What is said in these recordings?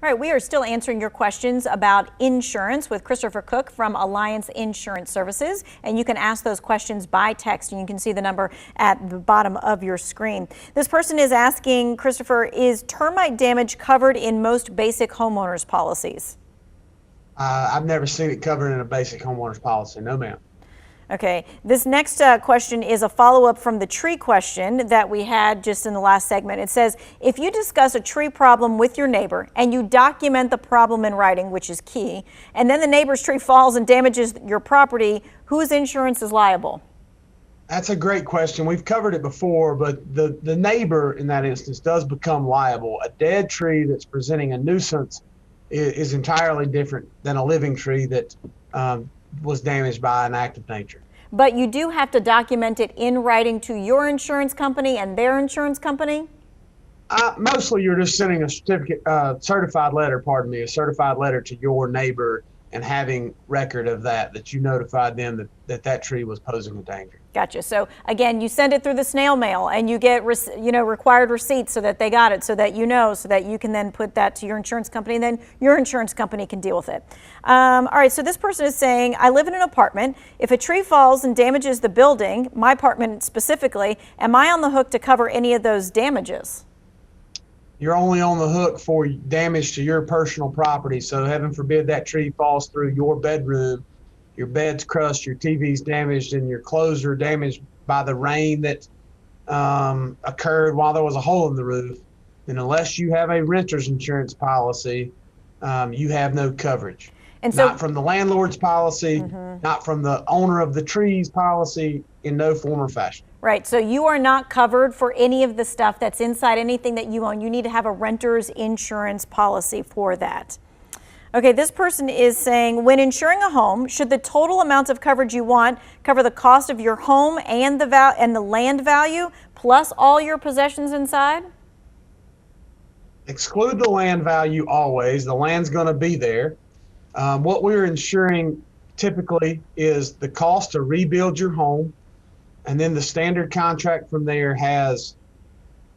All right, we are still answering your questions about insurance with Christopher Cook from Alliance Insurance Services, and you can ask those questions by text, and you can see the number at the bottom of your screen. This person is asking, Christopher, is termite damage covered in most basic homeowners policies? I've never seen it covered in a basic homeowners policy. No, ma'am. Okay, this next question is a follow-up from the tree question that we had just in the last segment. It says, if you discuss a tree problem with your neighbor and you document the problem in writing, which is key, and then the neighbor's tree falls and damages your property, whose insurance is liable? That's a great question. We've covered it before, but the neighbor in that instance does become liable. A dead tree that's presenting a nuisance is entirely different than a living tree that was damaged by an act of nature. But you do have to document it in writing to your insurance company and their insurance company? Mostly you're just sending a certified letter to your neighbor and having record of that you notified them that tree was posing a danger. Gotcha. So again, you send it through the snail mail and you get required receipts so that they got it, so that so that you can then put that to your insurance company, and then your insurance company can deal with it. All right, so this person is saying, I live in an apartment. If a tree falls and damages the building, my apartment specifically, am I on the hook to cover any of those damages? You're only on the hook for damage to your personal property. So heaven forbid that tree falls through your bedroom, your bed's crushed, your TV's damaged, and your clothes are damaged by the rain that occurred while there was a hole in the roof. And unless you have a renter's insurance policy, you have no coverage. And so, not from the landlord's policy, not from the owner of the tree's policy, in no form or fashion. Right, so you are not covered for any of the stuff that's inside anything that you own. You need to have a renter's insurance policy for that. Okay, this person is saying, when insuring a home, should the total amount of coverage you want cover the cost of your home and the land value plus all your possessions inside? Exclude the land value always. The land's going to be there. What we're insuring typically is the cost to rebuild your home, and then the standard contract from there has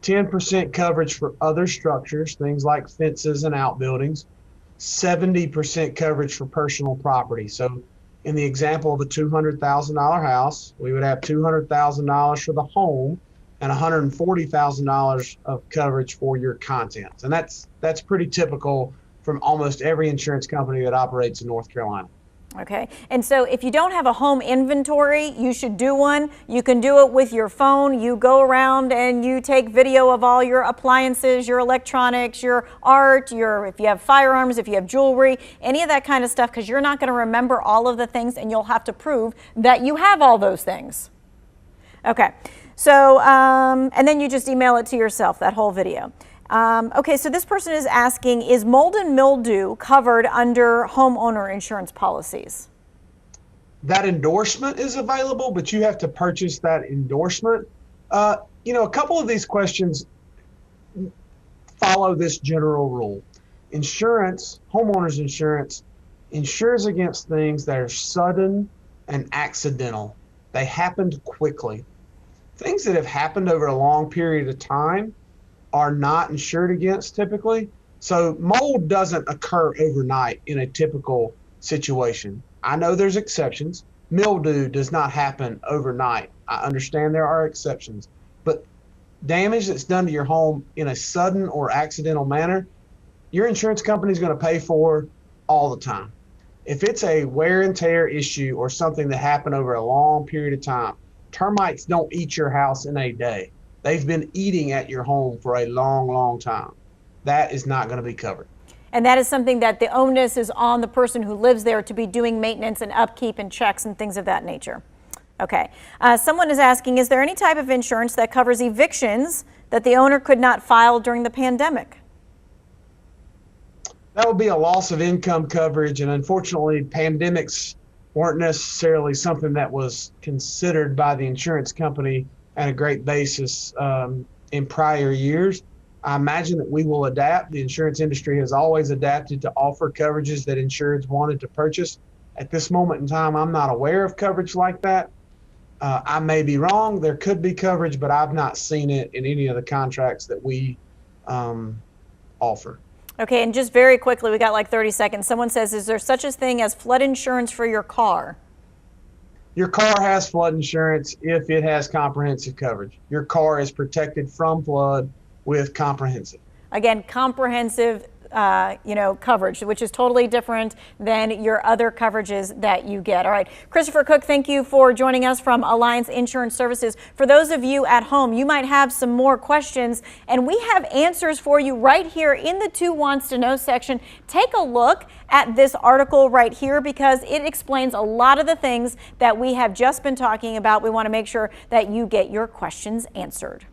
10% coverage for other structures, things like fences and outbuildings, 70% coverage for personal property. So in the example of a $200,000 house, we would have $200,000 for the home and $140,000 of coverage for your contents. And that's pretty typical from almost every insurance company that operates in North Carolina. Okay, and so if you don't have a home inventory, you should do one. You can do it with your phone. You go around and you take video of all your appliances, your electronics, your art, if you have firearms, if you have jewelry, any of that kind of stuff, because you're not going to remember all of the things, and you'll have to prove that you have all those things. Okay, so, and then you just email it to yourself, that whole video. Okay, so this person is asking, is mold and mildew covered under homeowner insurance policies? That endorsement is available, but you have to purchase that endorsement. A couple of these questions follow this general rule. Insurance, homeowners insurance, insures against things that are sudden and accidental. They happened quickly. Things that have happened over a long period of time are not insured against typically. So mold doesn't occur overnight in a typical situation. I know there's exceptions. Mildew does not happen overnight. I understand there are exceptions, but damage that's done to your home in a sudden or accidental manner, your insurance company is going to pay for all the time. If it's a wear and tear issue or something that happened over a long period of time, termites don't eat your house in a day. They've been eating at your home for a long, long time. That is not going to be covered. And that is something that the onus is on the person who lives there to be doing maintenance and upkeep and checks and things of that nature. Okay. Someone is asking, is there any type of insurance that covers evictions that the owner could not file during the pandemic? That would be a loss of income coverage, and unfortunately, pandemics weren't necessarily something that was considered by the insurance company at a great basis in prior years. I imagine that we will adapt. The insurance industry has always adapted to offer coverages that insureds wanted to purchase. At this moment in time, I'm not aware of coverage like that. I may be wrong. There could be coverage, but I've not seen it in any of the contracts that we offer. Okay, and just very quickly, we got like 30 seconds. Someone says, is there such a thing as flood insurance for your car? Your car has flood insurance if it has comprehensive coverage. Your car is protected from flood with comprehensive. Again, comprehensive coverage, which is totally different than your other coverages that you get. All right, Christopher Cook, thank you for joining us from Alliance Insurance Services. For those of you at home, you might have some more questions, and we have answers for you right here in the Who Wants to Know section. Take a look at this article right here because it explains a lot of the things that we have just been talking about. We want to make sure that you get your questions answered.